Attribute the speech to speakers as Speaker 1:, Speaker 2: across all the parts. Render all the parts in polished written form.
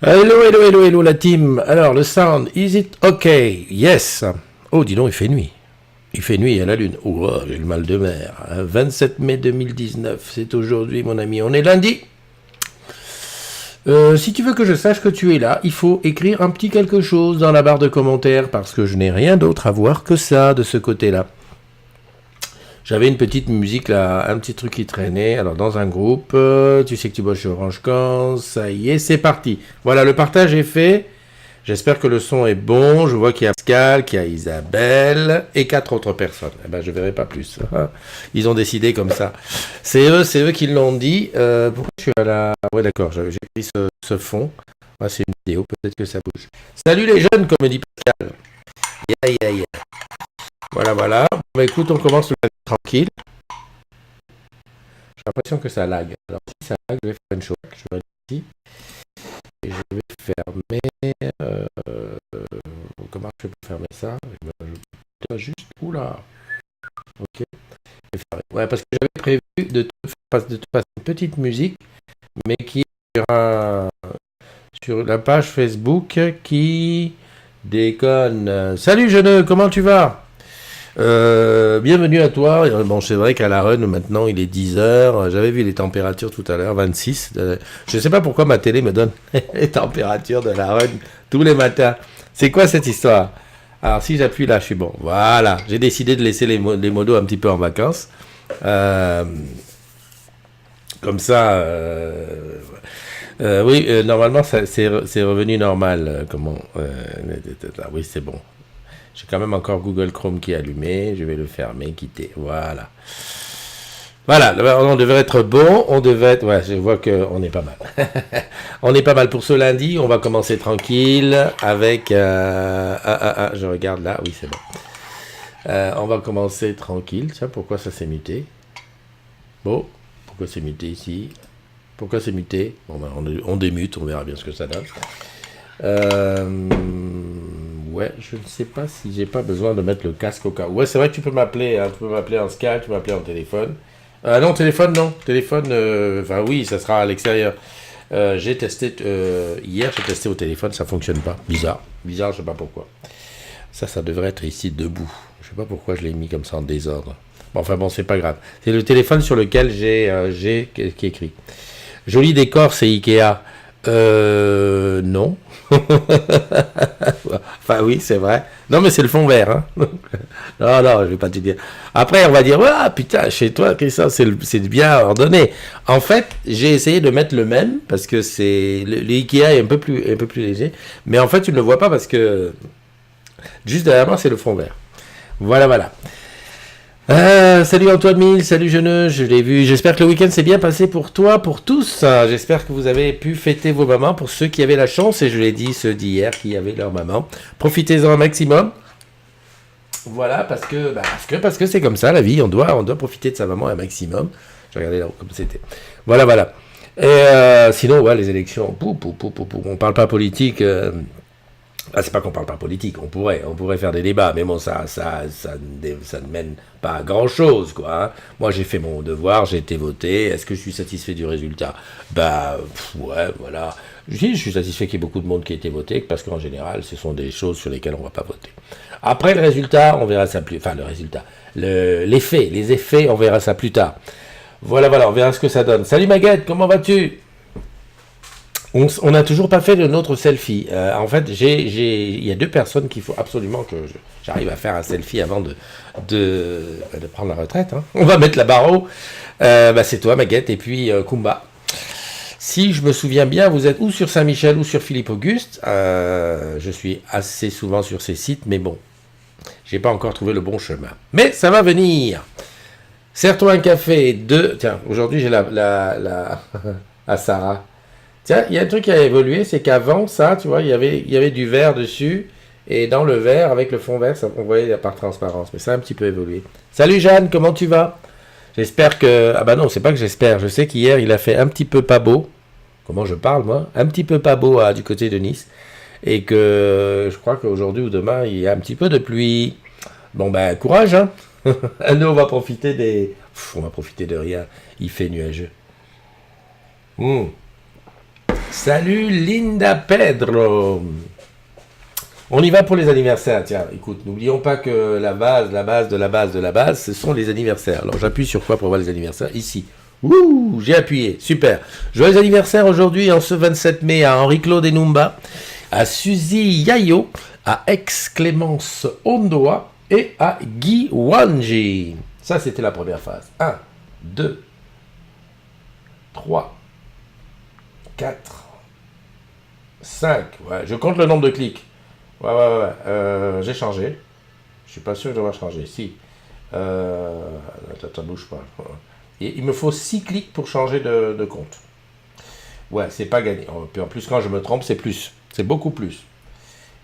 Speaker 1: Hello, hello, hello, hello la team. Alors, le sound, is it okay? Yes. Oh, dis donc, il fait nuit. Il fait nuit à la lune. Oh, j'ai le mal de mer. 27 mai 2019, c'est aujourd'hui, mon ami. On est lundi. Si tu veux que je sache que tu es là, il faut écrire un petit quelque chose dans la barre de commentaires parce que je n'ai rien d'autre à voir que ça de ce côté-là. J'avais une petite musique là, un petit truc qui traînait. Alors dans un groupe, tu sais que tu bosses chez Orange Quand, ça y est, c'est parti. Voilà, le partage est fait. J'espère que le son est bon. Je vois qu'il y a Pascal, qu'il y a Isabelle et 4 autres personnes. Eh ben, je verrai pas plus. Ils ont décidé comme ça. C'est eux qui l'ont dit. Pourquoi je suis à la... Ouais, d'accord, j'ai pris ce fond. Ah, c'est une vidéo, peut-être que ça bouge. Salut les jeunes, comme dit Pascal. Yeah, yeah, yeah. Voilà, voilà. Bah, écoute, on commence le live tranquille. J'ai l'impression que ça lag. Alors, si ça lag, je vais faire une chose. Je vais aller ici et je vais fermer. Comment je peux fermer ça? Je dois juste. Oula! Ok. Ouais, parce que j'avais prévu de te passer une petite musique, mais qui est sur la page Facebook qui déconne. Salut, jeune, comment tu vas? Bienvenue à toi. Bon, c'est vrai qu'à La Run, maintenant, il est 10 heures. J'avais vu les températures tout à l'heure, 26. Je ne sais pas pourquoi ma télé me donne les températures de La Run tous les matins. C'est quoi cette histoire? Alors, si j'appuie là, je suis bon. Voilà. J'ai décidé de laisser les modos un petit peu en vacances. Euh, Comme ça, oui, normalement, c'est revenu normal. Oui, c'est bon. J'ai quand même encore Google Chrome qui est allumé. Je vais le fermer, quitter. Voilà. Voilà, on devrait être bon. On devait être... Ouais, je vois qu'on est pas mal. On est pas mal pour ce lundi. On va commencer tranquille avec... je regarde là. Oui, c'est bon. On va commencer tranquille. Tiens, pourquoi ça s'est muté? Bon, pourquoi c'est muté ici? Pourquoi c'est muté? Bon, ben, on démute. On verra bien ce que ça donne. Ouais, je ne sais pas si j'ai pas besoin de mettre le casque au cas où. Ouais, c'est vrai que tu peux m'appeler, hein, tu peux m'appeler en Skype, tu peux m'appeler en téléphone. Non, téléphone, non. Téléphone, enfin oui, ça sera à l'extérieur. J'ai testé, hier, j'ai testé au téléphone, ça fonctionne pas. Bizarre. Bizarre, je sais pas pourquoi. Ça devrait être ici debout. Je sais pas pourquoi je l'ai mis comme ça en désordre. Bon, enfin bon, c'est pas grave. C'est le téléphone sur lequel j'ai qui écrit. Joli décor, c'est Ikea. Non. Enfin, oui, c'est vrai. Non, mais c'est le fond vert. Hein. Non, non, je vais pas te dire. Après, on va dire, ah putain, chez toi, Christophe, c'est bien ordonné. En fait, j'ai essayé de mettre le même parce que le Ikea est un peu plus léger. Mais en fait, tu ne le vois pas parce que juste derrière moi, c'est le fond vert. Voilà, voilà. Salut Antoine Mille, salut Jeuneux, je l'ai vu. J'espère que le week-end s'est bien passé pour toi, pour tous. J'espère que vous avez pu fêter vos mamans pour ceux qui avaient la chance, et je l'ai dit ceux d'hier qui avaient leur maman. Profitez-en un maximum. Voilà, parce que c'est comme ça la vie, on doit profiter de sa maman un maximum. Je regardais là comme c'était. Voilà, voilà. Et sinon, ouais, les élections, on parle pas politique. C'est pas qu'on parle pas politique, on pourrait faire des débats, mais bon, ça ne mène pas à grand chose, quoi. Hein. Moi, j'ai fait mon devoir, j'ai été voté. Est-ce que je suis satisfait du résultat? Ouais, voilà. Je suis satisfait qu'il y ait beaucoup de monde qui ait été voté, parce qu'en général, ce sont des choses sur lesquelles on va pas voter. Après le résultat, on verra ça plus. Enfin, le résultat, les effets, on verra ça plus tard. Voilà, voilà, on verra ce que ça donne. Salut Maguette, comment vas-tu? On n'a toujours pas fait de notre selfie. En fait, il y a 2 personnes qu'il faut absolument que j'arrive à faire un selfie avant de prendre la retraite. Hein. On va mettre la barre haut. C'est toi, Maguette, et puis Kumba. Si je me souviens bien, vous êtes ou sur Saint-Michel ou sur Philippe Auguste. Je suis assez souvent sur ces sites, mais bon, j'ai pas encore trouvé le bon chemin. Mais ça va venir. Sers-toi un café. Tiens, aujourd'hui j'ai à Sarah. Tiens, il y a un truc qui a évolué, c'est qu'avant ça, tu vois, il y avait du verre dessus, et dans le verre, avec le fond vert, on voyait par transparence. Mais ça a un petit peu évolué. Salut Jeanne, comment tu vas? J'espère que... Ah bah non, c'est pas que j'espère. Je sais qu'hier, il a fait un petit peu pas beau. Comment je parle, moi? Un petit peu pas beau du côté de Nice. Et que je crois qu'aujourd'hui ou demain, il y a un petit peu de pluie. Bon ben, courage, hein. Nous, on va profiter on va profiter de rien. Il fait nuageux. Salut Linda Pedro. On y va pour les anniversaires. Tiens, écoute, n'oublions pas que la base de la base de la base, ce sont les anniversaires. Alors j'appuie sur quoi pour voir les anniversaires? Ici. Ouh, j'ai appuyé, super. Joyeux anniversaire aujourd'hui, en ce 27 mai, à Henri-Claude Enumba, à Suzy Yayo, à Ex-Clémence Ondoa et à Guy Wanji. Ça, c'était la première phase. 1, 2, 3, 4, 5. Ouais, je compte le nombre de clics. Ouais. J'ai changé. Je suis pas sûr que je dois changer. Si. Ça bouge pas. Et il me faut 6 clics pour changer de compte. Ouais, c'est pas gagné. Puis en plus, quand je me trompe, c'est plus. C'est beaucoup plus.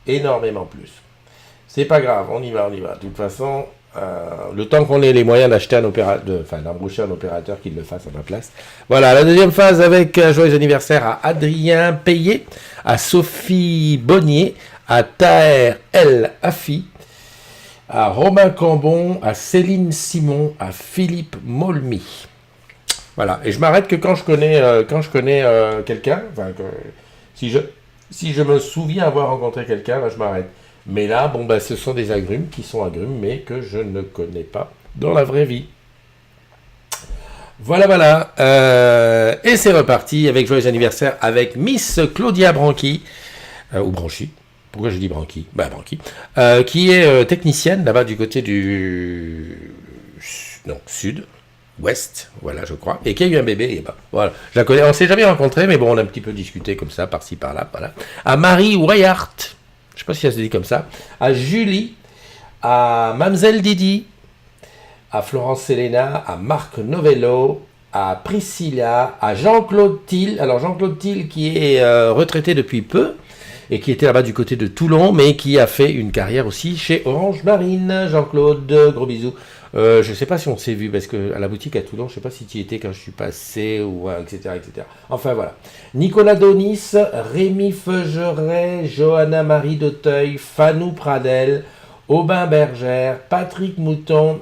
Speaker 1: Énormément plus. C'est pas grave, on y va. De toute façon, le temps qu'on ait les moyens d'acheter d'embaucher un opérateur qui le fasse à ma place. Voilà, la deuxième phase avec joyeux anniversaire à Adrien Payet, à Sophie Bonnier, à Taher El Afi, à Romain Cambon, à Céline Simon, à Philippe Molmy. Voilà, et je m'arrête que quand je connais quelqu'un, si je me souviens avoir rencontré quelqu'un, là je m'arrête. Mais là, ce sont des agrumes qui sont agrumes, mais que je ne connais pas dans la vraie vie. Voilà. Et c'est reparti avec joyeux anniversaire avec Miss Claudia Branchi, ou Branchi. Pourquoi je dis Branchi? Branchi. Qui est technicienne là-bas du côté du sud-ouest, voilà, je crois, et qui a eu un bébé. Voilà, je la connais, on ne s'est jamais rencontrés, mais bon, on a un petit peu discuté comme ça, par-ci, par-là, voilà. À Marie Wyatt, je ne sais pas si elle se dit comme ça, à Julie, à Mamselle Didi, à Florence Selena, à Marc Novello, à Priscilla, à Jean-Claude Thiel. Alors Jean-Claude Thiel qui est retraité depuis peu et qui était là-bas du côté de Toulon, mais qui a fait une carrière aussi chez Orange Marine. Jean-Claude, gros bisous. Je ne sais pas si on s'est vu, parce qu'à la boutique à Toulon, je ne sais pas si tu y étais quand je suis passé, ou etc. Enfin voilà. Nicolas Donis, Rémi Feugeret, Johanna Marie d'Auteuil, Fanou Pradel, Aubin Bergère, Patrick Mouton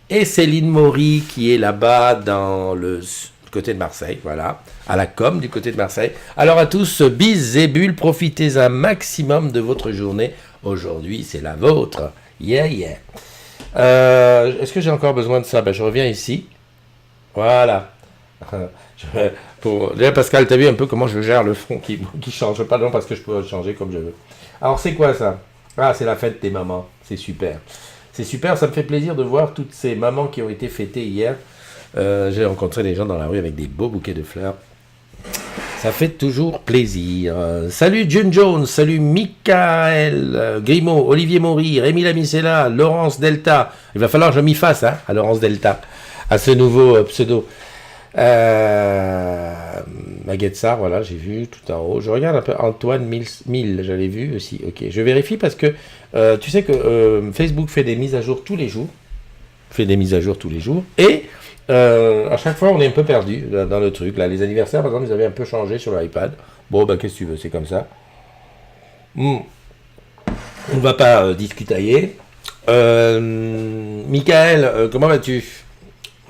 Speaker 1: et Céline Maury qui est là-bas dans le côté de Marseille, voilà, à la com du côté de Marseille. Alors à tous, bis et bulles, profitez un maximum de votre journée. Aujourd'hui, c'est la vôtre. Yeah. Est-ce que j'ai encore besoin de ça? Je reviens ici. Voilà. Déjà, Pascal, t'as vu un peu comment je gère le fond qui change pas, non, parce que je peux changer comme je veux. Alors, c'est quoi ça? Ah, c'est la fête des mamans. C'est super. C'est super, ça me fait plaisir de voir toutes ces mamans qui ont été fêtées hier. J'ai rencontré des gens dans la rue avec des beaux bouquets de fleurs. Ça fait toujours plaisir. Salut June Jones, salut Michael Grimaud, Olivier Maury, Rémi Lamicella, Laurence Delta. Il va falloir que je m'y fasse à Laurence Delta, à ce nouveau pseudo. Maguette Sarr, voilà, j'ai vu tout en haut. Je regarde un peu Antoine Mille, j'avais vu aussi. Ok, je vérifie parce que tu sais que Facebook fait des mises à jour tous les jours. Et à chaque fois, on est un peu perdu dans le truc. Là, les anniversaires, par exemple, ils avaient un peu changé sur l'iPad. Bon, qu'est-ce que tu veux, c'est comme ça. On ne va pas discutailler. Michael, comment vas-tu?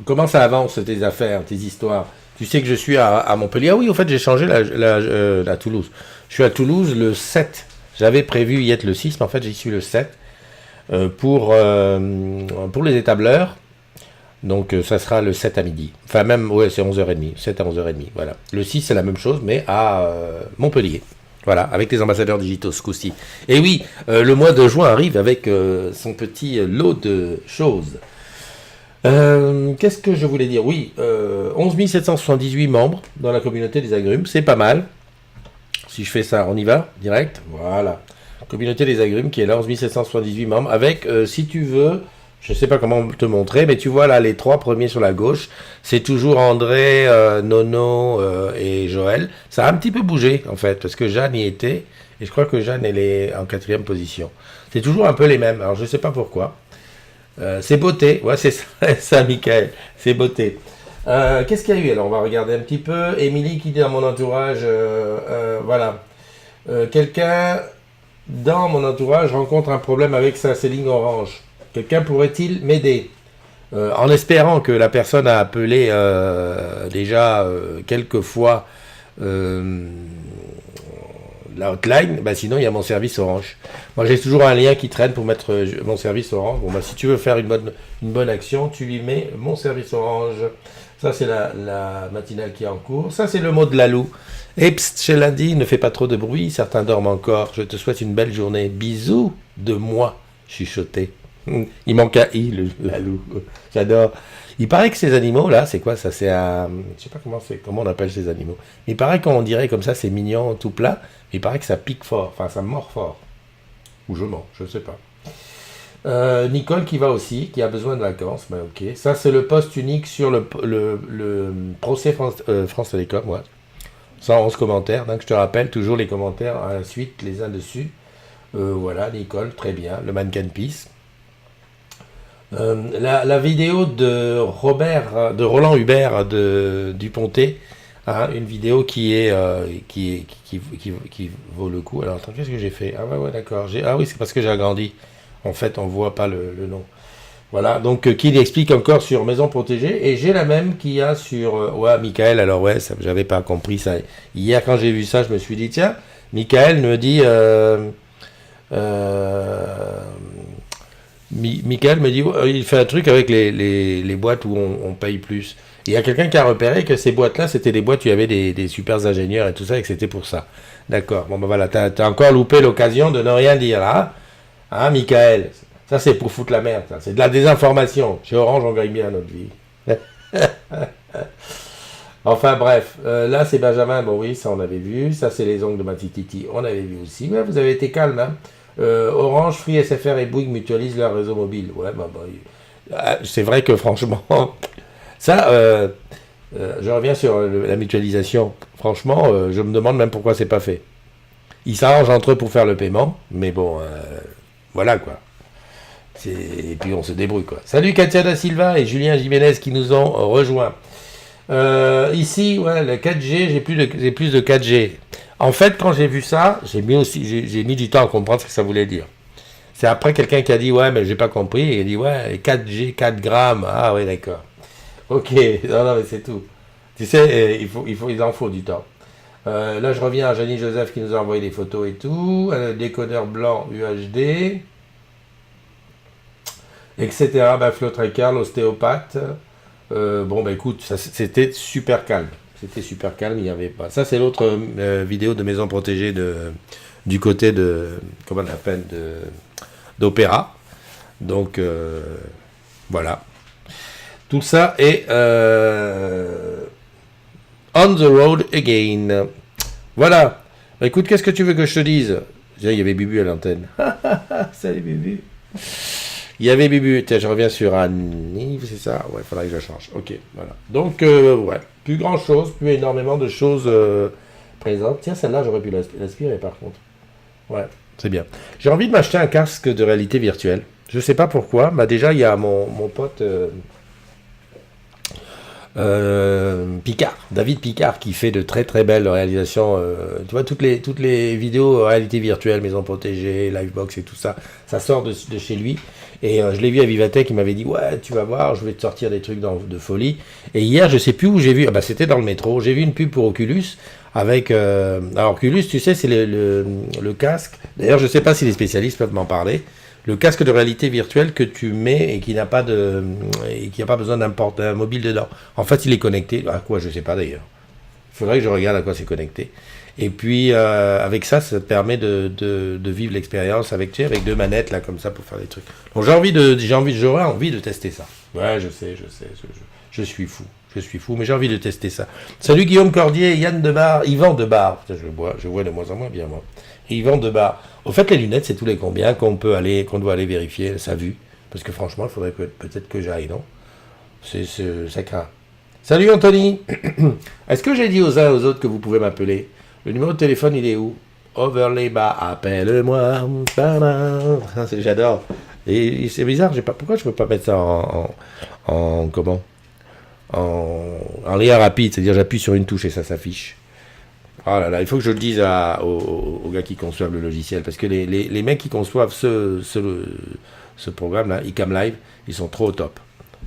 Speaker 1: Comment ça avance, tes affaires, tes histoires? Tu sais que je suis à Montpellier. Ah oui, en fait, j'ai changé la Toulouse. Je suis à Toulouse le 7. J'avais prévu y être le 6, mais en fait, j'y suis le 7 pour les étableurs. Donc, ça sera le 7 à midi. Enfin, même, ouais, c'est 11h30. 7 à 11h30, voilà. Le 6, c'est la même chose, mais à Montpellier. Voilà, avec les ambassadeurs digitaux, ce coup-ci. Et oui, le mois de juin arrive avec son petit lot de choses. Qu'est-ce que je voulais dire? Oui, 11 778 membres dans la communauté des agrumes, c'est pas mal. Si je fais ça, on y va, direct. Voilà. Communauté des agrumes qui est là, 11 778 membres, avec, si tu veux, je sais pas comment te montrer, mais tu vois là, les 3 premiers sur la gauche, c'est toujours André, Nono et Joël. Ça a un petit peu bougé, en fait, parce que Jeanne y était, et je crois que Jeanne, elle est en 4e position. C'est toujours un peu les mêmes, alors je sais pas pourquoi. C'est beauté, ouais, c'est ça, Michael, c'est beauté. Qu'est-ce qu'il y a eu? Alors, on va regarder un petit peu. Émilie qui dit dans mon entourage, voilà. Quelqu'un dans mon entourage rencontre un problème avec sa ligne orange. Quelqu'un pourrait-il m'aider? En espérant que la personne a appelé déjà quelques fois la hotline, bah sinon il y a mon service Orange. Moi j'ai toujours un lien qui traîne pour mettre mon service Orange. Bon bah si tu veux faire une bonne action, tu lui mets mon service Orange. Ça c'est la matinale qui est en cours. Ça c'est le mot de Lalou. Et pst, chez lundi, ne fais pas trop de bruit, certains dorment encore. Je te souhaite une belle journée. Bisous de moi, chuchoté. Il manque un i, Lalou. J'adore. Il paraît que ces animaux-là, c'est quoi ça? C'est un... Je sais pas comment on appelle ces animaux. Il paraît qu'on dirait comme ça, c'est mignon, tout plat. Mais il paraît que ça pique fort, enfin ça mord fort. Ou je mens, je sais pas. Nicole qui va aussi, qui a besoin de vacances. Ben ok. Ça, c'est le post unique sur le procès France Télécom, ouais. 111 commentaires. Donc je te rappelle, toujours les commentaires à la suite, les uns dessus. Voilà, Nicole, très bien. Le mannequin peace. La vidéo de Roland Hubert de Dupontet, hein, une vidéo qui vaut le coup. Alors attends, qu'est-ce que j'ai fait? Ah ouais d'accord. Ah oui, c'est parce que j'ai agrandi. En fait, on voit pas le nom. Voilà, donc qui explique encore sur Maison Protégée, et j'ai la même qu'il y a sur ouais, Michael. Alors ouais, j'avais pas compris ça. Hier quand j'ai vu ça, je me suis dit tiens, Michael me dit Michael me dit, il fait un truc avec les boîtes où on paye plus. Il y a quelqu'un qui a repéré que ces boîtes-là, c'était des boîtes où il y avait des super ingénieurs et tout ça, et que c'était pour ça. D'accord. Bon, ben voilà, t'as encore loupé l'occasion de ne rien dire, hein? Hein, Michael? Ça, c'est pour foutre la merde, ça. C'est de la désinformation. Chez Orange, on gagne bien notre vie. Enfin, bref. Là, c'est Benjamin. Bon, oui, ça, on avait vu. Ça, c'est les ongles de Matititi. On avait vu aussi. Ouais, vous avez été calme, hein? Orange, Free, SFR et Bouygues mutualisent leur réseau mobile. Ouais, c'est vrai que franchement, ça, je reviens sur la mutualisation. Franchement, je me demande même pourquoi c'est pas fait. Ils s'arrangent entre eux pour faire le paiement, mais bon, voilà quoi. Et puis on se débrouille quoi. Salut Katia da Silva et Julien Jiménez qui nous ont rejoints. Ici, ouais, le 4G, j'ai plus de 4G. En fait, quand j'ai vu ça, j'ai mis du temps à comprendre ce que ça voulait dire. C'est après quelqu'un qui a dit, ouais, mais j'ai pas compris. Et il a dit, ouais, 4G, 4 grammes. Ah oui, d'accord. Ok, non, mais c'est tout. Tu sais, il en faut du temps. Là, je reviens à Janie Joseph qui nous a envoyé des photos et tout. Décodeur blanc UHD, etc. Flo Trécar, l'ostéopathe. Bon, écoute, c'était super calme. C'était super calme, il n'y avait pas. Ça, c'est l'autre vidéo de Maison Protégée du côté de. Comment on appelle d'Opéra. Donc, voilà. Tout ça est on the road again. Voilà. Écoute, qu'est-ce que tu veux que je te dise? Il y avait Bubu à l'antenne. Salut Bubu. Il y avait Bubu. Tiens, je reviens sur Annie, c'est ça? Ouais, il faudrait que je change. Ok, voilà. Donc, ouais. Plus grand chose, plus énormément de choses présentes. Tiens, celle-là, j'aurais pu l'aspirer par contre. Ouais, c'est bien. J'ai envie de m'acheter un casque de réalité virtuelle. Je sais pas pourquoi. Déjà, il y a mon pote Picard, David Picard, qui fait de très très belles réalisations. Tu vois, toutes les vidéos réalité virtuelle, Maison Protégée, Livebox et tout ça, ça sort de chez lui. Et je l'ai vu à Vivatech, il m'avait dit ouais, tu vas voir, je vais te sortir des trucs de folie. Et hier, je sais plus où j'ai vu, c'était dans le métro, j'ai vu une pub pour Oculus avec alors Oculus, tu sais, c'est le casque. D'ailleurs, je sais pas si les spécialistes peuvent m'en parler. Le casque de réalité virtuelle que tu mets et qui n'a pas besoin d'un mobile dedans. En fait, il est connecté à quoi, je sais pas d'ailleurs. Il faudrait que je regarde à quoi c'est connecté. Et puis avec ça, ça te permet de vivre l'expérience avec deux manettes là comme ça pour faire des trucs. Donc j'aurais envie de tester ça. Ouais, je sais, je suis fou, mais j'ai envie de tester ça. Salut Guillaume Cordier, Yann Debar, Yvan Debar. Putain, je vois de moins en moins bien moi. Et Yvan Debar. Au fait, les lunettes, c'est tous les combien qu'on doit aller vérifier sa vue. Parce que franchement, il faudrait peut-être que j'aille, non? Ça craint. Salut Anthony. Est-ce que j'ai dit aux uns et aux autres que vous pouvez m'appeler? Le numéro de téléphone, il est où? Overlay bas, appelle-moi. J'adore. Et c'est bizarre, pourquoi je ne peux pas mettre ça en lien rapide, c'est-à-dire j'appuie sur une touche et ça s'affiche. Oh là là, il faut que je le dise aux gars qui conçoivent le logiciel, parce que les mecs qui conçoivent ce programme-là, iCam Live, ils sont trop au top.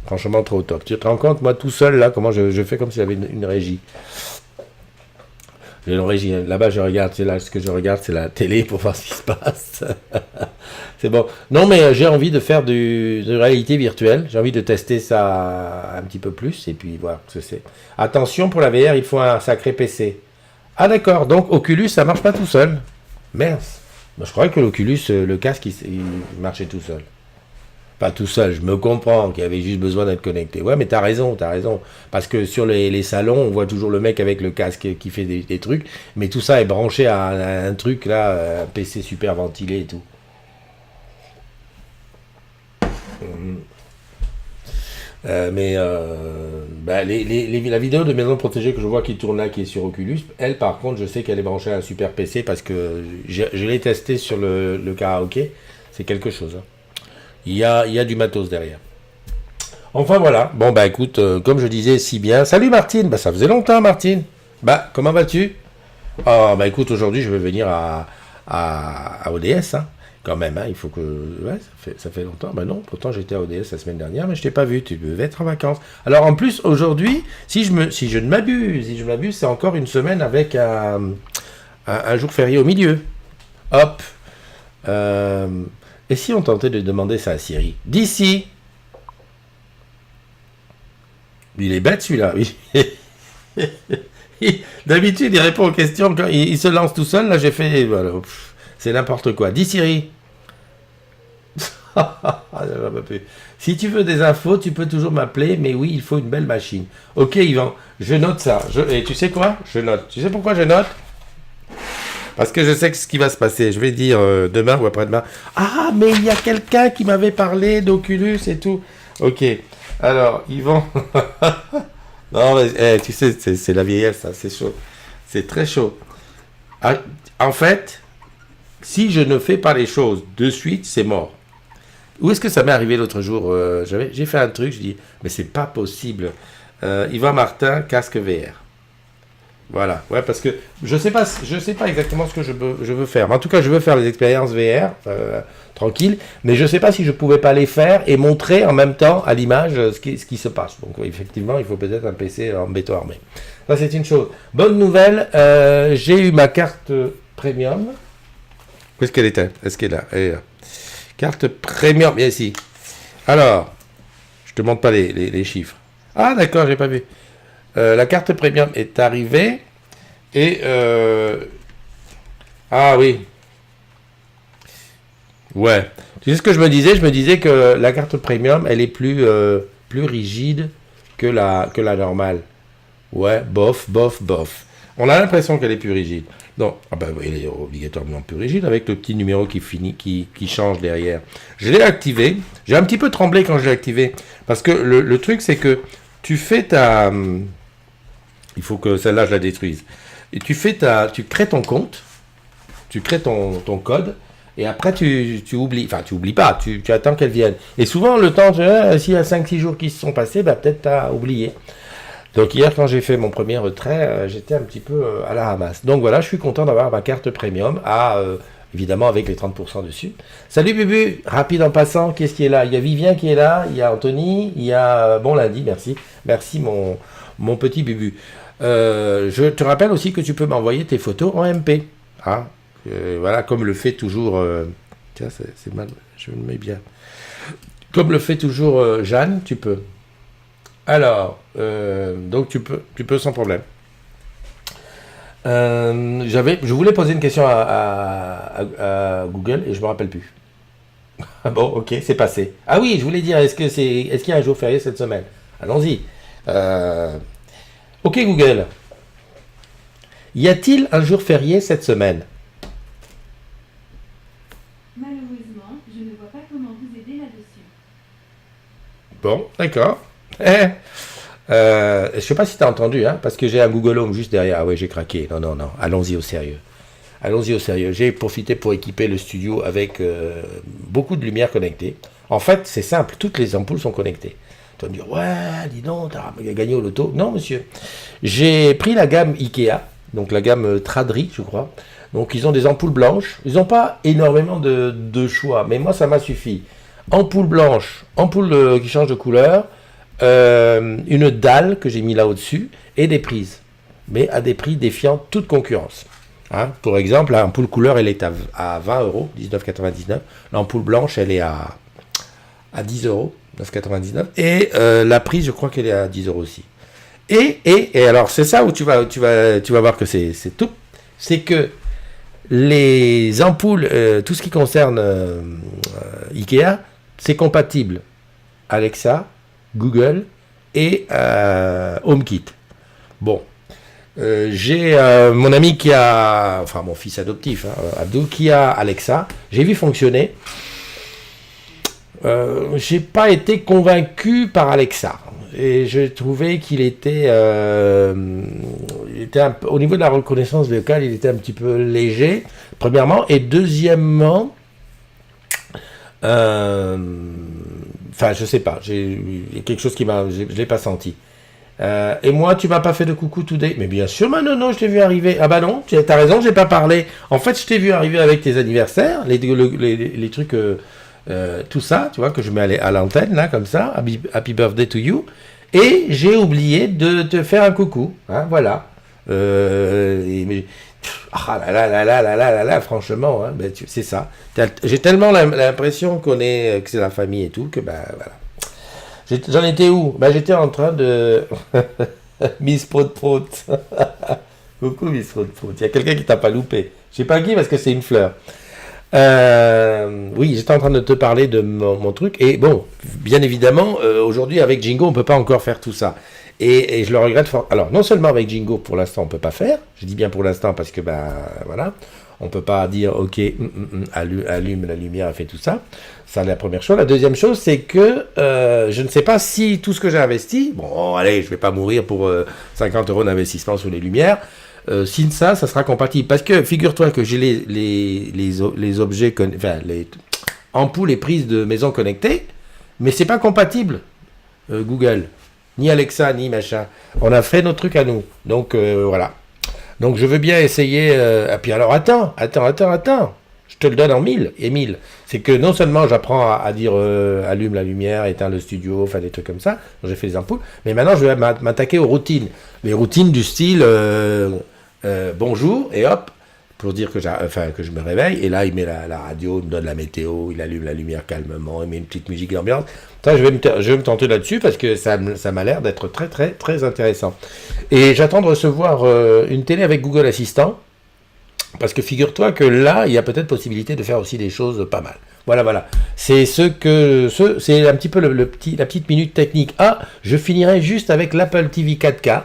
Speaker 1: Franchement, trop au top. Tu te rends compte, moi tout seul, là, comment je fais comme si j'avais une régie. J'ai l'origine. Là-bas, je regarde, c'est là ce que je regarde, c'est la télé pour voir ce qui se passe. C'est bon. Non, mais j'ai envie de faire de réalité virtuelle. J'ai envie de tester ça un petit peu plus et puis voir ce que c'est. Attention, pour la VR, il faut un sacré PC. Ah d'accord, donc Oculus, ça marche pas tout seul. Merde. Moi, je croyais que l'Oculus, le casque, il marchait tout seul. Pas tout seul, je me comprends qu'il y avait juste besoin d'être connecté. Ouais, mais t'as raison, t'as raison. Parce que sur les salons, on voit toujours le mec avec le casque qui fait des trucs, mais tout ça est branché à un truc là, un PC super ventilé et tout. La vidéo de Maison Protégée que je vois qui tourne là, qui est sur Oculus, elle par contre, je sais qu'elle est branchée à un super PC parce que je l'ai testé sur le karaoké. C'est quelque chose. Hein. Il y a du matos derrière. Enfin voilà. Bon bah écoute, comme je disais si bien. Salut Martine. Bah ça faisait longtemps Martine. Bah comment vas-tu? Ah bah écoute, aujourd'hui je vais venir à ODS. Hein. Quand même, hein, il faut que... Ouais, ça fait longtemps. Bah non, pourtant j'étais à ODS la semaine dernière, mais je t'ai pas vu. Tu devais être en vacances. Alors en plus, aujourd'hui, si je ne m'abuse, c'est encore une semaine avec un jour férié au milieu. Hop. Et si on tentait de demander ça à Siri? D'ici. Il est bête celui-là. D'habitude, il répond aux questions quand il se lance tout seul. Là, j'ai fait... Voilà, c'est n'importe quoi. Dis Siri. Si tu veux des infos, tu peux toujours m'appeler, mais oui, il faut une belle machine. Ok, Yvan, je note ça. Et tu sais quoi? Je note. Tu sais pourquoi je note? Parce que je sais ce qui va se passer. Je vais dire demain ou après-demain. Ah, mais il y a quelqu'un qui m'avait parlé d'Oculus et tout. Ok. Alors, Yvan. Non, mais tu sais, c'est la vieillesse, ça. C'est chaud. C'est très chaud. Ah, en fait, si je ne fais pas les choses de suite, c'est mort. Où est-ce que ça m'est arrivé l'autre jour? J'ai fait un truc, je dis, mais c'est pas possible. Yvan Martin, casque VR. Voilà, ouais, parce que je sais pas exactement ce que je veux faire. Mais en tout cas, je veux faire les expériences VR, tranquille, mais je sais pas si je pouvais pas les faire et montrer en même temps à l'image ce qui se passe. Donc effectivement, il faut peut-être un PC en béton armé. Ça, c'est une chose. Bonne nouvelle, j'ai eu ma carte premium. Où est-ce qu'elle était? Est-ce qu'elle est là? Elle est là. Carte premium, bien ici. Alors, je te montre pas les chiffres. Ah d'accord, j'ai pas vu. La carte premium est arrivée et ah oui, ouais. Tu sais ce que je me disais? Je me disais que la carte premium, elle est plus rigide que la normale. Ouais, bof. On a l'impression qu'elle est plus rigide. Non, ah ben, elle est obligatoirement plus rigide avec le petit numéro qui change derrière. Je l'ai activé. J'ai un petit peu tremblé quand je l'ai activé parce que le truc c'est que tu fais ta... Il faut que celle-là, je la détruise. Et tu crées ton compte, tu crées ton code, et après, tu oublies. Enfin, tu oublies pas, tu attends qu'elle vienne. Et souvent, le temps, s'il y a 5-6 jours qui se sont passés, bah, peut-être tu as oublié. Donc, hier, quand j'ai fait mon premier retrait, j'étais un petit peu à la ramasse. Donc, voilà, je suis content d'avoir ma carte premium évidemment, avec les 30% dessus. Salut, Bubu. Rapide en passant, qu'est-ce qui est là? Il y a Vivien qui est là, il y a Anthony, il y a... Bon lundi, merci. Merci, mon petit Bubu. Je te rappelle aussi que tu peux m'envoyer tes photos en MP. Hein, voilà, comme le fait toujours... tiens, c'est mal, je me mets bien. Comme le fait toujours Jeanne, tu peux. Alors, donc tu peux sans problème. Je voulais poser une question à Google et je me rappelle plus. Bon, ok, c'est passé. Ah oui, je voulais dire, est-ce qu'il y a un jour férié cette semaine? Allons-y. Ok Google, y a-t-il un jour férié cette semaine?
Speaker 2: Malheureusement, je ne vois pas comment vous aider là-dessus.
Speaker 1: Bon, d'accord. Je sais pas si tu as entendu, hein, parce que j'ai un Google Home juste derrière. Ah ouais, j'ai craqué. Non. Allons-y au sérieux. J'ai profité pour équiper le studio avec beaucoup de lumière connectée. En fait, c'est simple. Toutes les ampoules sont connectées. Tu vas me dire, ouais, dis donc, t'as gagné au loto. Non, monsieur. J'ai pris la gamme Ikea, donc la gamme Tradri, je crois. Donc, ils ont des ampoules blanches. Ils n'ont pas énormément de choix, mais moi, ça m'a suffi. Ampoule blanche, ampoule qui change de couleur, une dalle que j'ai mis là au-dessus et des prises. mais à des prix défiant toute concurrence. Hein, pour exemple, l'ampoule couleur, elle est à 20 euros, 19,99. L'ampoule blanche, elle est à 10 euros, 9,99. Et la prise, je crois qu'elle est à 10 euros aussi. Et alors, c'est ça où tu vas voir que c'est tout. C'est que les ampoules, tout ce qui concerne Ikea, c'est compatible Alexa, Google et HomeKit. Bon. J'ai mon ami qui a, enfin mon fils adoptif, Abdou, qui a Alexa. J'ai vu fonctionner. J'ai pas été convaincu par Alexa. Et j'ai trouvé qu'il était, au niveau de la reconnaissance vocale, il était un petit peu léger, premièrement. Et deuxièmement, enfin, je sais pas, il y a quelque chose je l'ai pas senti. Et moi, tu m'as pas fait de coucou today? Mais bien sûr, non, je t'ai vu arriver. Ah bah non, t'as raison, j'ai pas parlé. En fait, je t'ai vu arriver avec tes anniversaires, les trucs, tout ça, tu vois, que je mets à l'antenne, là, comme ça, happy birthday to you. Et j'ai oublié de te faire un coucou, hein, voilà. Franchement, hein, ben, c'est ça. J'ai tellement l'impression que c'est la famille et tout, que ben voilà. J'en étais où? Ben, j'étais en train de... Miss Prout. Coucou Miss Prout. Il y a quelqu'un qui t'a pas loupé. Je sais pas qui parce que c'est une fleur. Oui, j'étais en train de te parler de mon truc. Et bon, bien évidemment, aujourd'hui avec Jingo, on peut pas encore faire tout ça. Et je le regrette fort. Alors, non seulement avec Jingo, pour l'instant, on peut pas faire. Je dis bien pour l'instant parce que, ben, voilà. On peut pas dire, ok, allume la lumière, fait tout ça. Ça, c'est la première chose. La deuxième chose, c'est que je ne sais pas si tout ce que j'ai investi, bon, allez, je vais pas mourir pour 50 € d'investissement sur les lumières. Si ça sera compatible. Parce que, figure-toi que j'ai les objets, les ampoules et prises de maison connectées, mais c'est pas compatible, Google. Ni Alexa, ni machin. On a fait notre truc à nous. Donc, voilà. Donc, je veux bien essayer... et puis alors, attends. Je te le donne en 1000 et 1000. C'est que non seulement j'apprends à dire allume la lumière, éteins le studio, enfin des trucs comme ça. J'ai fait les ampoules. Mais maintenant, je vais m'attaquer aux routines. Les routines du style bonjour et hop, pour dire que je me réveille. Et là, il met la radio, il me donne la météo, il allume la lumière calmement, il met une petite musique d'ambiance. Ça, je vais me tenter là-dessus parce que ça m'a l'air d'être très, très, très intéressant. Et j'attends de recevoir une télé avec Google Assistant. Parce que figure-toi que là, il y a peut-être possibilité de faire aussi des choses pas mal. Voilà. C'est c'est un petit peu la petite minute technique. Ah, je finirai juste avec l'Apple TV 4K.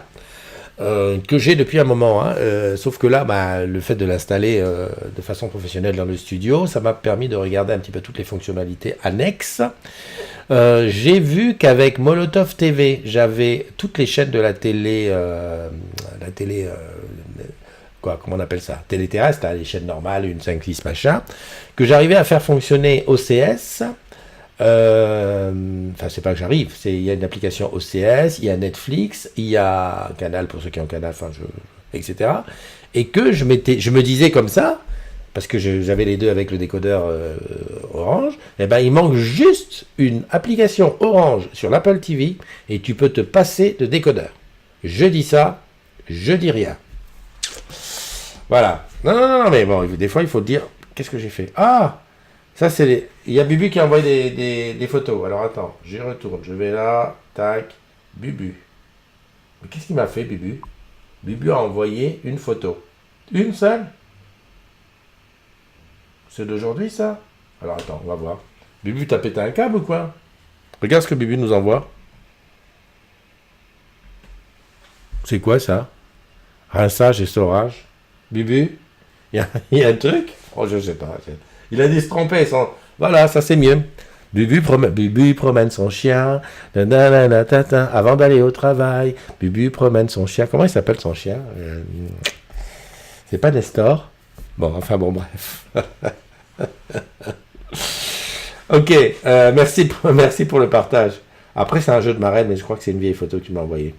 Speaker 1: Que j'ai depuis un moment, hein, sauf que là, le fait de l'installer de façon professionnelle dans le studio, ça m'a permis de regarder un petit peu toutes les fonctionnalités annexes. J'ai vu qu'avec Molotov TV, j'avais toutes les chaînes de la télé, comment on appelle ça, télé terrestre, les chaînes normales, une 5-6 machin, que j'arrivais à faire fonctionner OCS. C'est pas que j'arrive, il y a une application OCS, il y a Netflix, il y a Canal pour ceux qui ont Canal, etc. Et que je me disais comme ça, parce que j'avais les deux avec le décodeur Orange, il manque juste une application Orange sur l'Apple TV et tu peux te passer de décodeur. Je dis ça, je dis rien. Voilà. Non, mais bon, des fois il faut dire, qu'est-ce que j'ai fait? Ah, ça c'est il y a Bubu qui a envoyé des photos. Alors attends, j'y retourne. Je vais là, tac, Bubu. Mais qu'est-ce qu'il m'a fait, Bubu? Bubu a envoyé une photo. Une seule? C'est d'aujourd'hui, ça? Alors attends, on va voir. Bubu, t'as pété un câble ou quoi? Regarde ce que Bubu nous envoie. C'est quoi ça? Rinçage et saurage. Bubu? Il y a un truc? Oh, je sais pas. Il a dit se tromper. Voilà, ça c'est mieux. Bubu promène son chien. Avant d'aller au travail. Bubu promène son chien. Comment il s'appelle son chien? C'est pas Nestor? Bon, bref. Ok, merci pour le partage. Après, c'est un jeu de marraine, mais je crois que c'est une vieille photo que tu m'as envoyée.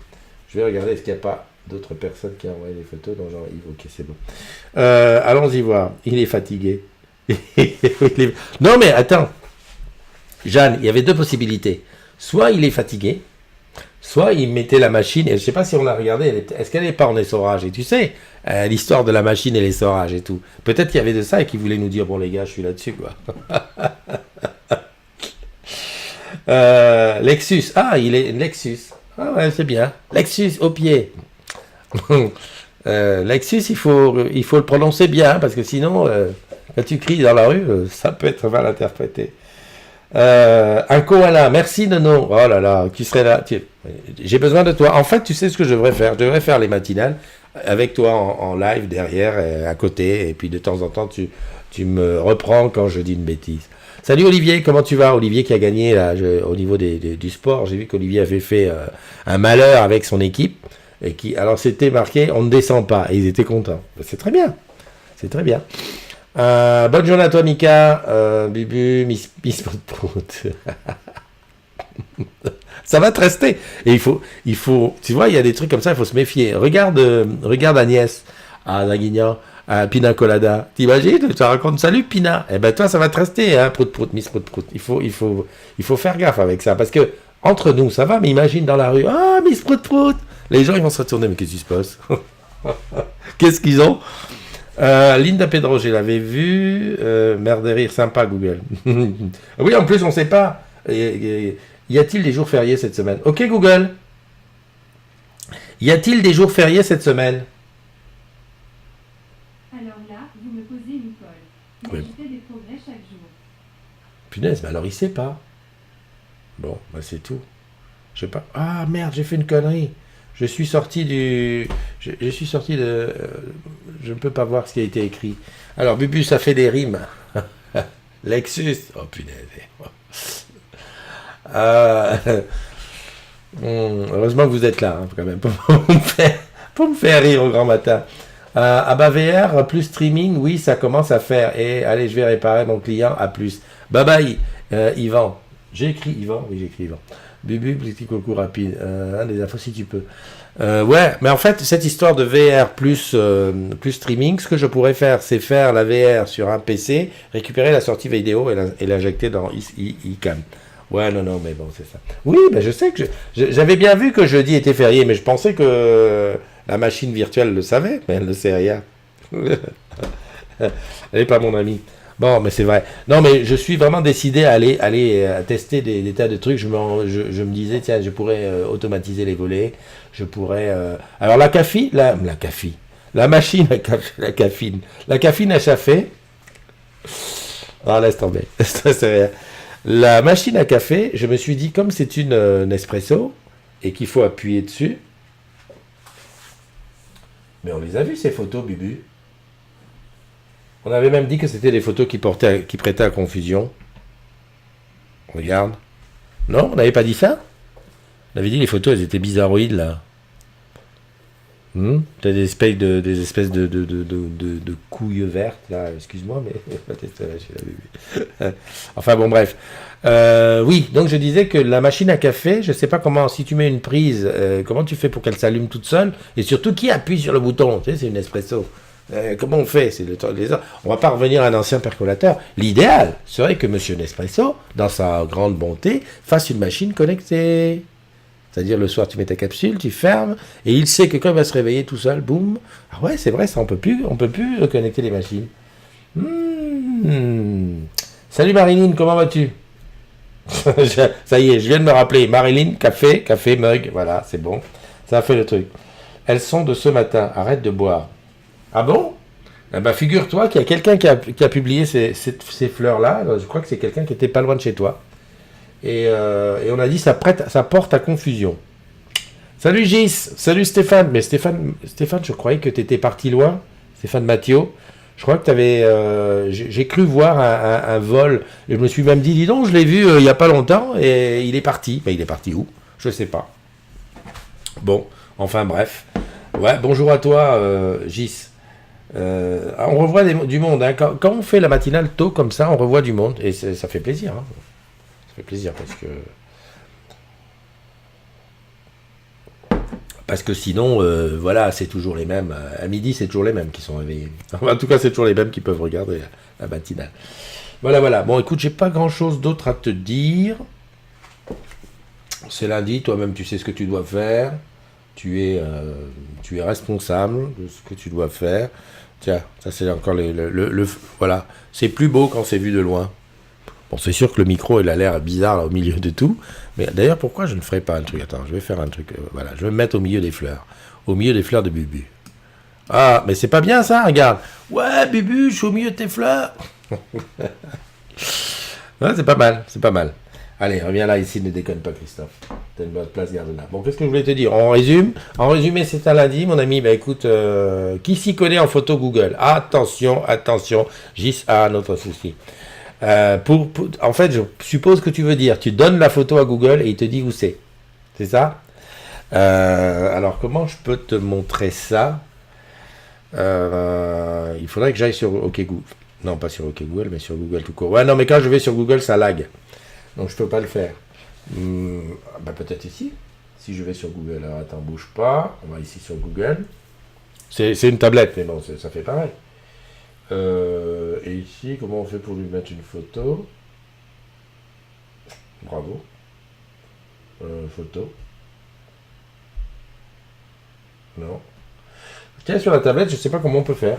Speaker 1: Je vais regarder, est-ce qu'il n'y a pas d'autres personnes qui ont envoyé des photos? Non, genre Yves, ok, c'est bon. Allons-y voir. Il est fatigué. Non, mais attends. Jeanne, il y avait deux possibilités. Soit il est fatigué, soit il mettait la machine, et je sais pas si on l'a regardé, est-ce qu'elle n'est pas en essorage? Et tu sais, l'histoire de la machine et l'essorage et tout. Peut-être qu'il y avait de ça et qu'il voulait nous dire, bon les gars, je suis là-dessus, quoi. Lexus, ah, il est Lexus. Ah ouais, c'est bien. Lexus au pied. Lexus, il faut le prononcer bien, parce que sinon, quand tu cries dans la rue, ça peut être mal interprété. Un koala, merci Nono. Oh là là, qui serait là? J'ai besoin de toi. En fait, tu sais ce que je devrais faire? Je devrais faire les matinales avec toi en live derrière, à côté, et puis de temps en temps, tu me reprends quand je dis une bêtise. Salut Olivier, comment tu vas? Olivier qui a gagné là, au niveau du sport. J'ai vu qu'Olivier avait fait un malheur avec son équipe. Et alors c'était marqué, on ne descend pas. Et ils étaient contents. C'est très bien. C'est très bien. Bonne journée à toi, Mika. Bubu, Miss Prout. Ça va te rester. Et il faut, tu vois, il y a des trucs comme ça, il faut se méfier. Regarde Agnès à Draguignan, à Pina Colada. T'imagines? Tu te racontes, salut Pina. Eh ben toi, ça va te rester, hein, Prout, Miss Prout. Il faut faire gaffe avec ça. Parce que, entre nous, ça va, mais imagine dans la rue, ah, Miss Prout. Les gens, ils vont se retourner, mais qu'est-ce qui se passe? Qu'est-ce qu'ils ont? Linda Pedro, je l'avais vu. Merde de rire, sympa, Google. Oui, en plus, on ne sait pas. Y a-t-il des jours fériés cette semaine? Ok, Google. Y a-t-il des jours fériés cette semaine?
Speaker 2: Alors là, vous me posez une colle. Mais
Speaker 1: Oui.
Speaker 2: je fais des progrès chaque jour.
Speaker 1: Punaise, mais alors il sait pas. Bon, bah c'est tout. Je sais pas. Ah merde, j'ai fait une connerie. Je suis sorti de. Je ne peux pas voir ce qui a été écrit. Alors, Bubu, ça fait des rimes. Lexus. Oh punaise. Heureusement que vous êtes là, hein, quand même, pour me faire rire au grand matin. Abba VR, plus streaming, oui, ça commence à faire. Et allez, je vais réparer mon client, à plus. Bye bye, Yvan. J'ai écrit Yvan, oui, j'ai écrit Yvan. Bubu, petit coucou rapide. Des infos si tu peux. Ouais, mais en fait, cette histoire de VR plus streaming, ce que je pourrais faire, c'est faire la VR sur un PC, récupérer la sortie vidéo et l'injecter dans iCam. Ouais, non, mais bon, c'est ça. Oui, ben je sais que j'avais bien vu que jeudi était férié, mais je pensais que la machine virtuelle le savait, mais elle ne sait rien. Elle n'est pas mon amie. Bon, mais c'est vrai. Non, mais je suis vraiment décidé à aller tester des tas de trucs. Je me disais, tiens, je pourrais automatiser les volets. Je pourrais... Alors, la machine la caffine. La caffine à café. Ah, laisse tomber. C'est rien. La machine à café, je me suis dit, comme c'est une Nespresso, et qu'il faut appuyer dessus... Mais on les a vues, ces photos, Bubu. On avait même dit que c'était des photos qui prêtaient à confusion. Regarde. Non, on n'avait pas dit ça? On avait dit les photos, elles étaient bizarroïdes, là. T'as des espèces de couilles vertes, là. Excuse-moi, mais peut-être je l'avais vu. Enfin, bon, bref. Oui, donc je disais que la machine à café, je sais pas comment, si tu mets une prise, comment tu fais pour qu'elle s'allume toute seule? Et surtout, qui appuie sur le bouton? Tu sais, c'est une espresso. Comment on fait? On va pas revenir à un ancien percolateur. L'idéal serait que Monsieur Nespresso, dans sa grande bonté, fasse une machine connectée. C'est-à-dire le soir tu mets ta capsule, tu fermes, et il sait que quand il va se réveiller tout seul, boum. Ah ouais, c'est vrai, ça on peut plus connecter les machines. Salut Marilyn, comment vas-tu? Ça y est, je viens de me rappeler. Marilyn, café, mug, voilà, c'est bon. Ça a fait le truc. Elles sont de ce matin, arrête de boire. Ah bon? Eh ben, figure-toi qu'il y a quelqu'un qui a publié ces fleurs-là. Je crois que c'est quelqu'un qui était pas loin de chez toi. Et on a dit ça porte à confusion. Salut Gis, salut Stéphane. Mais Stéphane, je croyais que tu étais parti loin. Stéphane Mathieu. Je crois que tu avais... j'ai cru voir un vol. Et je me suis même dit, dis donc, je l'ai vu il n'y a pas longtemps. Et il est parti. Ben, il est parti où? Je sais pas. Bon, enfin bref. Ouais, bonjour à toi, Gis. On revoit du monde. Hein. Quand on fait la matinale tôt comme ça, on revoit du monde. Et ça fait plaisir. Hein. Ça fait plaisir parce que sinon, voilà, c'est toujours les mêmes. À midi, c'est toujours les mêmes qui sont réveillés. En tout cas, c'est toujours les mêmes qui peuvent regarder la matinale. Voilà. Bon, écoute, j'ai pas grand-chose d'autre à te dire. C'est lundi, toi-même tu sais ce que tu dois faire. Tu es responsable de ce que tu dois faire. Tiens, ça c'est encore voilà. C'est plus beau quand c'est vu de loin. Bon, c'est sûr que le micro, il a l'air bizarre là, au milieu de tout. Mais d'ailleurs, pourquoi je ne ferais pas un truc? Attends, je vais faire un truc. Voilà, je vais me mettre au milieu des fleurs. Au milieu des fleurs de Bubu. Ah, mais c'est pas bien ça, regarde. Ouais, Bubu, je suis au milieu de tes fleurs. Ouais, c'est pas mal, c'est pas mal. Allez, reviens là, ici, ne déconne pas, Christophe. T'as une bonne place, garde là. Bon, qu'est-ce que je voulais te dire? On résume. En résumé, c'est un lundi, mon ami. Bah écoute, qui s'y connaît en photo Google? Attention, attention, Gis a un autre souci. En fait, je suppose que tu veux dire, tu donnes la photo à Google et il te dit où c'est. C'est ça? Alors, comment je peux te montrer ça? Il faudrait que j'aille sur OK Google. Non, pas sur OK Google, mais sur Google tout court. Ouais, non, mais quand je vais sur Google, ça lag. Donc, je peux pas le faire. Bah, peut-être ici. Si je vais sur Google. Alors, attends, bouge pas. On va ici sur Google. C'est une tablette, mais bon, ça fait pareil. Et ici, comment on fait pour lui mettre une photo? Bravo. Photo. Non. Tiens, sur la tablette, je sais pas comment on peut faire.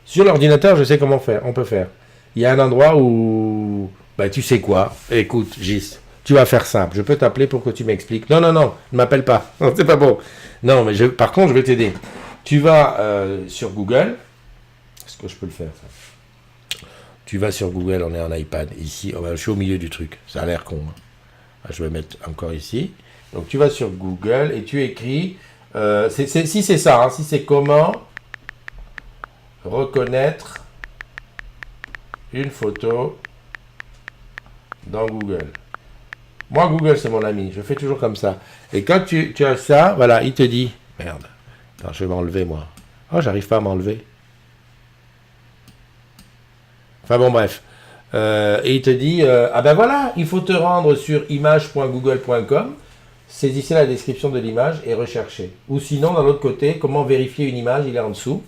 Speaker 1: Sur l'ordinateur, je sais comment faire. On peut faire. Il y a un endroit où... Bah, tu sais quoi? Écoute, Gis, tu vas faire simple. Je peux t'appeler pour que tu m'expliques. Non, non, non, ne m'appelle pas. Non, c'est pas bon. Non, mais par contre, je vais t'aider. Tu vas sur Google. Est-ce que je peux le faire, ça? Tu vas sur Google, on est en iPad. Ici, je suis au milieu du truc. Ça a l'air con. Hein. Je vais mettre encore ici. Donc, tu vas sur Google et tu écris... si c'est ça, hein, si c'est comment reconnaître une photo dans Google. Moi, Google, c'est mon ami. Je fais toujours comme ça. Et quand tu as ça, voilà, il te dit... Merde. Attends, je vais m'enlever, moi. Oh, j'arrive pas à m'enlever. Enfin bon, bref. Et il te dit, ah ben voilà, il faut te rendre sur image.google.com, saisissez la description de l'image et recherchez. Ou sinon, dans l'autre côté, comment vérifier une image, il est en dessous.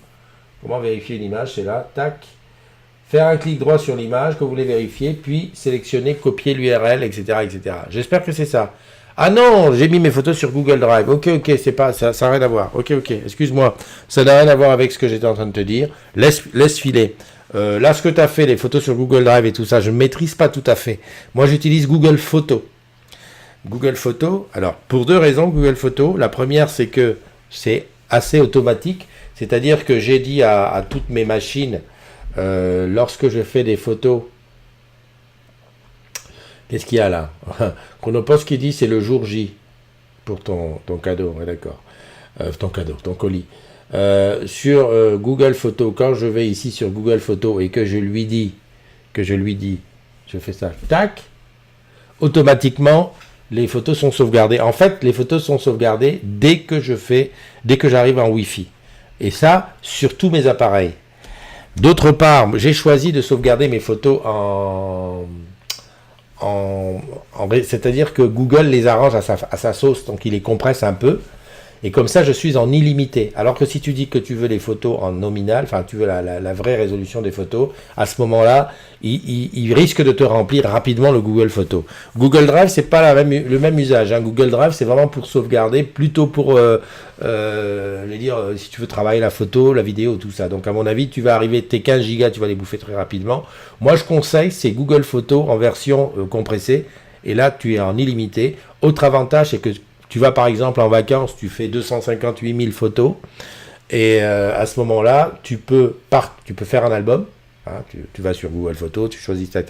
Speaker 1: Comment vérifier une image, c'est là, tac. Faire un clic droit sur l'image que vous voulez vérifier, puis sélectionner, copier l'URL, etc., etc. J'espère que c'est ça. Ah non, j'ai mis mes photos sur Google Drive. Ok, c'est pas, ça n'a rien à voir. Ok, excuse-moi. Ça n'a rien à voir avec ce que j'étais en train de te dire. Laisse filer. Là, ce que tu as fait, les photos sur Google Drive et tout ça, je ne maîtrise pas tout à fait. Moi, j'utilise Google Photos. Google Photos, alors, pour deux raisons, Google Photos. La première, c'est que c'est assez automatique. C'est-à-dire que j'ai dit à toutes mes machines, lorsque je fais des photos, qu'est-ce qu'il y a là? Chronopost qui dit c'est le jour J pour ton cadeau, ouais, d'accord. Ton colis. Sur Google Photos, quand je vais ici sur Google Photos et que je lui dis, je fais ça, tac, automatiquement, les photos sont sauvegardées. En fait, les photos sont sauvegardées dès que j'arrive en Wi-Fi. Et ça, sur tous mes appareils. D'autre part, j'ai choisi de sauvegarder mes photos c'est-à-dire que Google les arrange à sa sauce, donc il les compresse un peu. Et comme ça, je suis en illimité. Alors que si tu dis que tu veux les photos en nominal, enfin, tu veux la vraie résolution des photos, à ce moment-là, il risque de te remplir rapidement le Google Photos. Google Drive, c'est pas le même usage. Hein. Google Drive, c'est vraiment pour sauvegarder, plutôt pour, si tu veux travailler la photo, la vidéo, tout ça. Donc, à mon avis, tu vas arriver, tes 15 gigas, tu vas les bouffer très rapidement. Moi, je conseille, c'est Google Photos en version compressée. Et là, tu es en illimité. Autre avantage, c'est que tu vas par exemple en vacances, tu fais 258 000 photos et à ce moment-là, tu peux faire un album. Hein, tu vas sur Google Photos, tu choisis tac,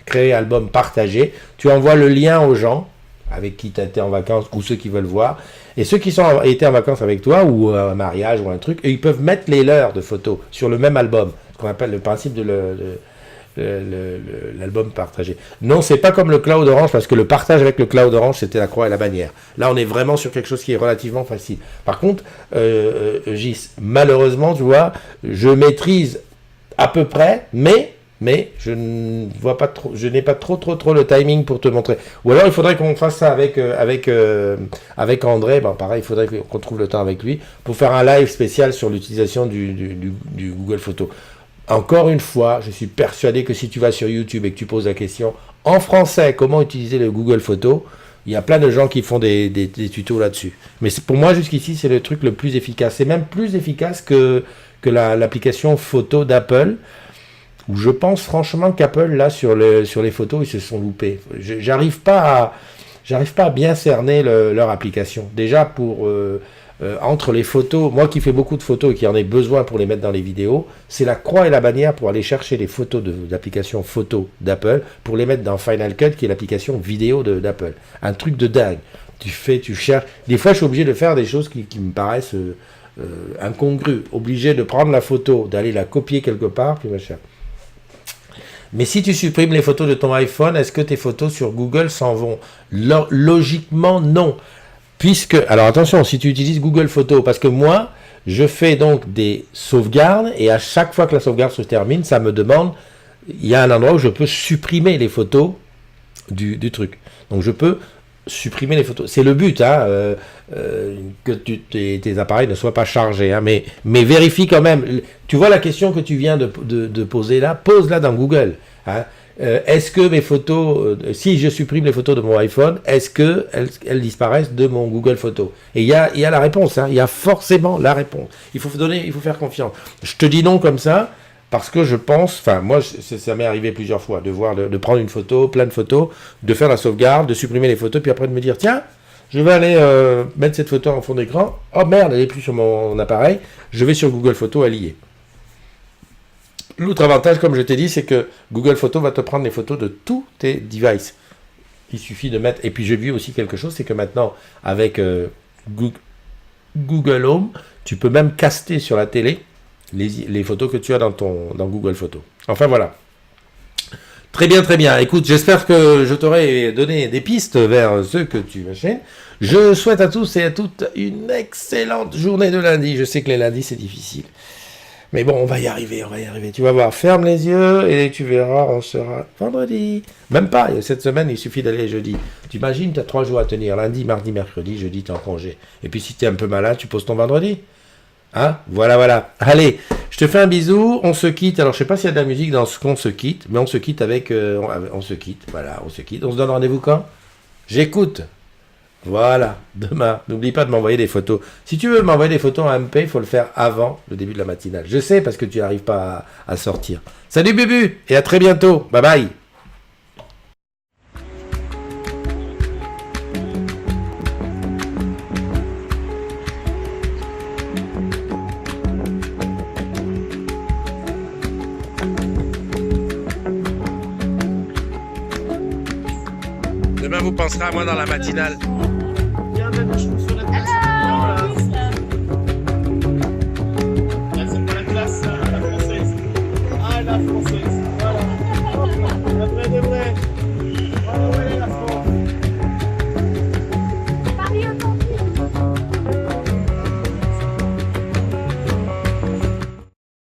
Speaker 1: créer album partagé. Tu envoies le lien aux gens avec qui tu as été en vacances ou ceux qui veulent voir. Et ceux qui été en vacances avec toi ou un mariage ou un truc, et ils peuvent mettre les leurs de photos sur le même album. Ce qu'on appelle le principe de l'album partagé. Non, c'est pas comme le Cloud Orange, parce que le partage avec le Cloud Orange, c'était la croix et la bannière. Là, on est vraiment sur quelque chose qui est relativement facile. Par contre, Gis, malheureusement, tu vois, je maîtrise à peu près, mais je ne vois pas trop, je n'ai pas trop le timing pour te montrer. Ou alors, il faudrait qu'on fasse ça avec André. Bon, pareil, il faudrait qu'on trouve le temps avec lui pour faire un live spécial sur l'utilisation du Google Photos. Encore une fois, je suis persuadé que si tu vas sur YouTube et que tu poses la question en français, comment utiliser le Google Photos, Il y a plein de gens qui font des tutos là-dessus. Mais pour moi, jusqu'ici, c'est le truc le plus efficace. C'est même plus efficace que l'application photo d'Apple, où je pense franchement qu'Apple, là, sur les photos, ils se sont loupés. J'arrive pas à bien cerner leur application. Déjà, entre les photos, moi qui fais beaucoup de photos et qui en ai besoin pour les mettre dans les vidéos, c'est la croix et la bannière pour aller chercher les photos d'application photo d'Apple pour les mettre dans Final Cut, qui est l'application vidéo d'Apple. Un truc de dingue. Tu cherches. Des fois, je suis obligé de faire des choses qui me paraissent incongrues. Obligé de prendre la photo, d'aller la copier quelque part, puis machin. Mais si tu supprimes les photos de ton iPhone, est-ce que tes photos sur Google s'en vont? Logiquement, non. Alors attention, si tu utilises Google Photos, parce que moi, je fais donc des sauvegardes, et à chaque fois que la sauvegarde se termine, ça me demande, il y a un endroit où je peux supprimer les photos du truc. Donc je peux supprimer les photos. C'est le but, hein, que tes appareils ne soient pas chargés, hein, mais vérifie quand même. Tu vois la question que tu viens de poser là, pose-la dans Google. Hein. Est-ce que mes photos, si je supprime les photos de mon iPhone, est-ce qu'elles disparaissent de mon Google Photos? Et il y a la réponse, hein, il y a forcément la réponse. Il faut faire confiance. Je te dis non comme ça, parce que je pense, enfin moi ça m'est arrivé plusieurs fois, de prendre une photo, plein de photos, de faire la sauvegarde, de supprimer les photos, puis après de me dire, tiens, je vais aller mettre cette photo en fond d'écran, oh merde, elle n'est plus sur mon appareil, je vais sur Google Photos, elle y est. L'autre avantage, comme je t'ai dit, c'est que Google Photos va te prendre les photos de tous tes devices. Il suffit de mettre... Et puis j'ai vu aussi quelque chose, c'est que maintenant, avec Google Home, tu peux même caster sur la télé les photos que tu as dans Google Photos. Enfin voilà. Très bien, très bien. Écoute, j'espère que je t'aurai donné des pistes vers ceux que tu machines. Je souhaite à tous et à toutes une excellente journée de lundi. Je sais que les lundis, c'est difficile. Mais bon, on va y arriver. Tu vas voir, ferme les yeux et tu verras, on sera vendredi. Même pas, cette semaine, il suffit d'aller jeudi. Tu imagines, tu as 3 jours à tenir. Lundi, mardi, mercredi, jeudi, tu es en congé. Et puis si tu es un peu malade, tu poses ton vendredi. Hein? Voilà. Allez, je te fais un bisou, on se quitte. Alors, je sais pas s'il y a de la musique dans ce qu'on se quitte, mais on se quitte avec... on se quitte, voilà, on se quitte. On se donne rendez-vous quand? J'écoute. Voilà, demain. N'oublie pas de m'envoyer des photos. Si tu veux m'envoyer des photos en MP, il faut le faire avant le début de la matinale. Je sais parce que tu n'arrives pas à sortir. Salut Bubu et à très bientôt. Bye bye. Demain, vous penserez à moi dans la matinale.